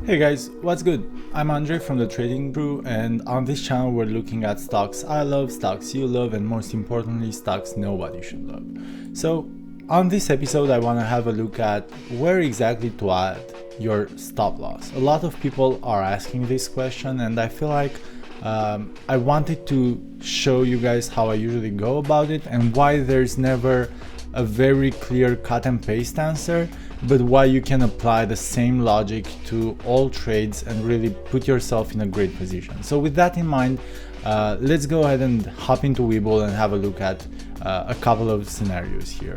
Hey guys, what's good? I'm Andre from the Trading Crew, and on this channel we're looking at stocks I love, stocks you love, and most importantly stocks nobody should love. So on this episode I want to have a look at where exactly to add your stop loss. A lot of people are asking this question, and I feel like I wanted to show you guys how I usually go about it and why there's never a very clear cut and paste answer, but why you can apply the same logic to all trades and really put yourself in a great position. So with that in mind, let's go ahead and hop into webull and have a look at a couple of scenarios here.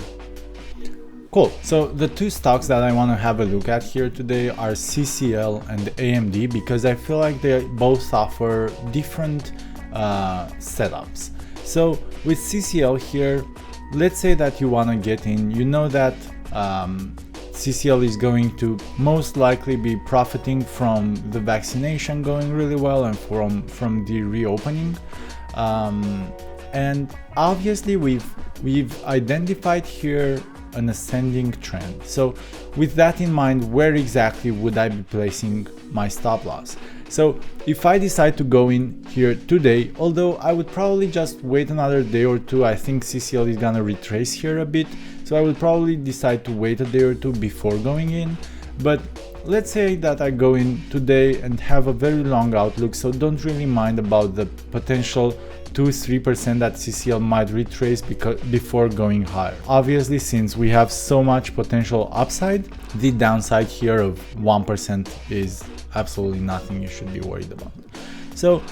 Cool. So the two stocks that I want to have a look at here today are CCL and AMD, because I feel like they both offer different setups. So with CCL here, let's say that you want to get in. You know that CCL is going to most likely be profiting from the vaccination going really well and from the reopening, and obviously we've identified here an ascending trend. So with that in mind, where exactly would I be placing my stop loss? So if I decide to go in here today, although I would probably just wait another day or two, I think CCL is gonna retrace here a bit, so I would probably decide to wait a day or two before going in. But let's say that I go in today and have a very long outlook, so don't really mind about the potential 2-3% that CCL might retrace before going higher. Obviously, since we have so much potential upside, the downside here of 1% is absolutely nothing you should be worried about. So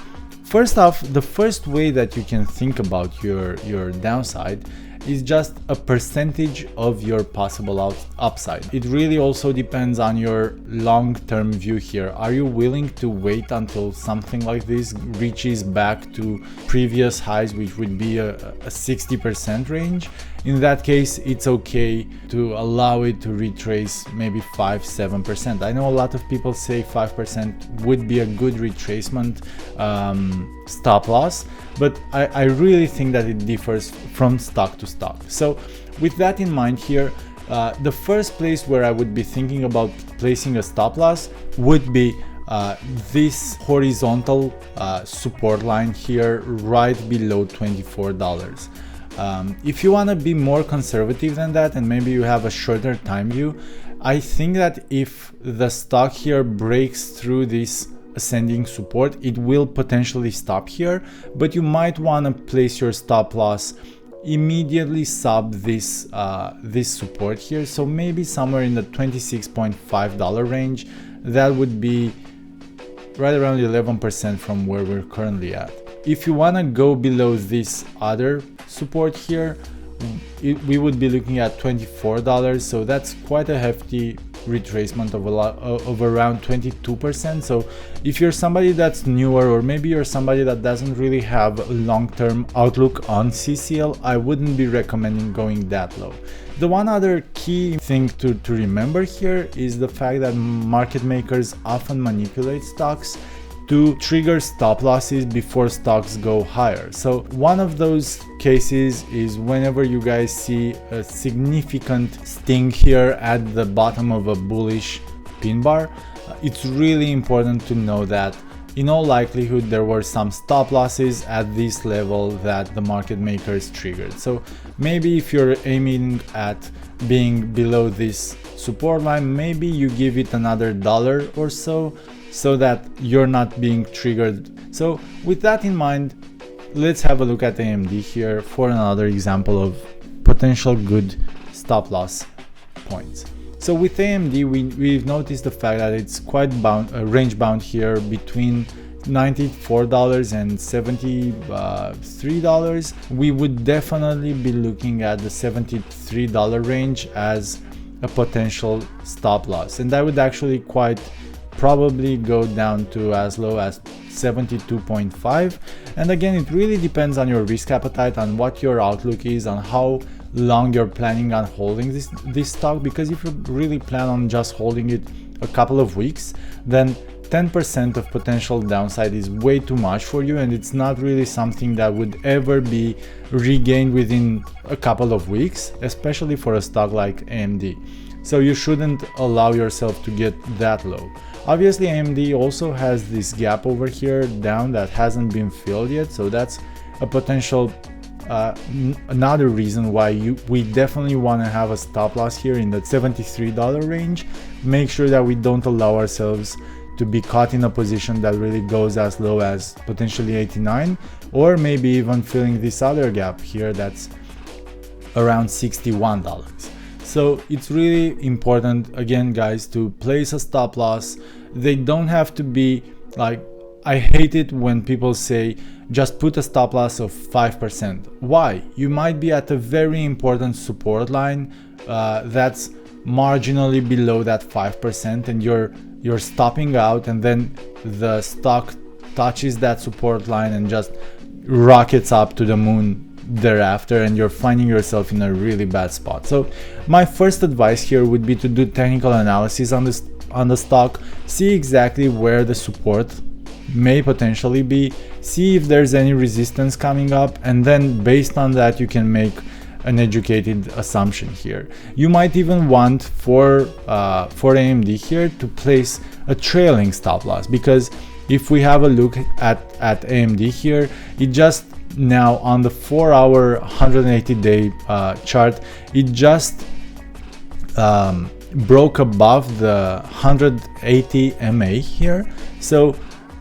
first off, the first way that you can think about your downside is just a percentage of your possible upside. It really also depends on your long-term view here. Are you willing to wait until something like this reaches back to previous highs, which would be a 60% range? In that case, it's okay to allow it to retrace maybe 5-7%. I know a lot of people say 5% would be a good retracement stop loss, but I really think that it differs from stock to stock. So with that in mind here, the first place where I would be thinking about placing a stop loss would be this horizontal support line here right below $24. If you want to be more conservative than that and maybe you have a shorter time view, I think that if the stock here breaks through this ascending support, it will potentially stop here, but you might want to place your stop loss immediately sub this this support here, so maybe somewhere in the $26.5 range. That would be right around 11% from where we're currently at. If you want to go below this other support here, we would be looking at $24, so that's quite a hefty retracement of around 22%. So if you're somebody that's newer, or maybe you're somebody that doesn't really have a long-term outlook on CCL, I wouldn't be recommending going that low. The one other key thing to remember here is the fact that market makers often manipulate stocks to trigger stop losses before stocks go higher. So one of those cases is whenever you guys see a significant sting here at the bottom of a bullish pin bar, it's really important to know that in all likelihood there were some stop losses at this level that the market makers triggered. So maybe if you're aiming at being below this support line, maybe you give it another $1 or so that you're not being triggered. So with that in mind, let's have a look at AMD here for another example of potential good stop loss points. So with AMD, we've noticed the fact that it's quite range bound here between $94 and $73. We would definitely be looking at the $73 range as a potential stop loss, and I would actually quite probably go down to as low as 72.5. And again, it really depends on your risk appetite, on what your outlook is, on how long you're planning on holding this stock, because if you really plan on just holding it a couple of weeks, then 10% of potential downside is way too much for you, and it's not really something that would ever be regained within a couple of weeks, especially for a stock like AMD. So you shouldn't allow yourself to get that low. Obviously AMD also has this gap over here down that hasn't been filled yet, so that's a potential another reason why we definitely want to have a stop loss here in the $73 range. Make sure that we don't allow ourselves to be caught in a position that really goes as low as potentially 89, or maybe even filling this other gap here that's around $61. So it's really important, again guys, to place a stop loss. They don't have to be like, I hate it when people say just put a stop loss of 5%. Why? You might be at a very important support line that's marginally below that 5%, and you're stopping out, and then the stock touches that support line and just rockets up to the moon thereafter, and you're finding yourself in a really bad spot. So my first advice here would be to do technical analysis on the stock, see exactly where the support may potentially be, see if there's any resistance coming up, and then based on that you can make an educated assumption here. You might even want for AMD here to place a trailing stop loss, because if we have a look at AMD here, it just now on the 4-hour 180-day chart, it just broke above the 180 MA here. So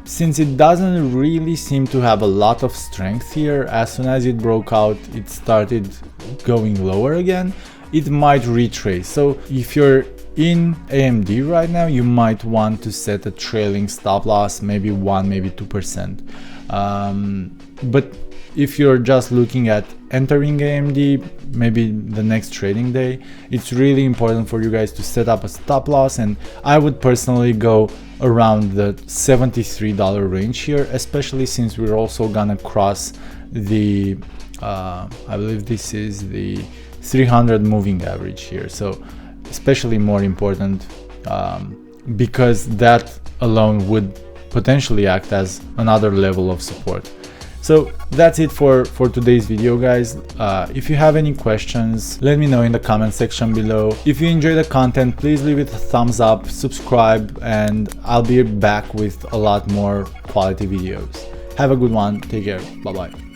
since it doesn't really seem to have a lot of strength here, as soon as it broke out, it started going lower again. It might retrace. So if you're in AMD right now, you might want to set a trailing stop loss, maybe 1, maybe 2%. But if you're just looking at entering AMD, maybe the next trading day, it's really important for you guys to set up a stop loss, and I would personally go around the $73 range here, especially since we're also gonna cross the I believe this is the 300 moving average here, so especially more important because that alone would potentially act as another level of support. So that's it for today's video, guys. If you have any questions, let me know in the comment section below. If you enjoy the content, please leave it a thumbs up, subscribe, and I'll be back with a lot more quality videos. Have a good one. Take care. Bye bye.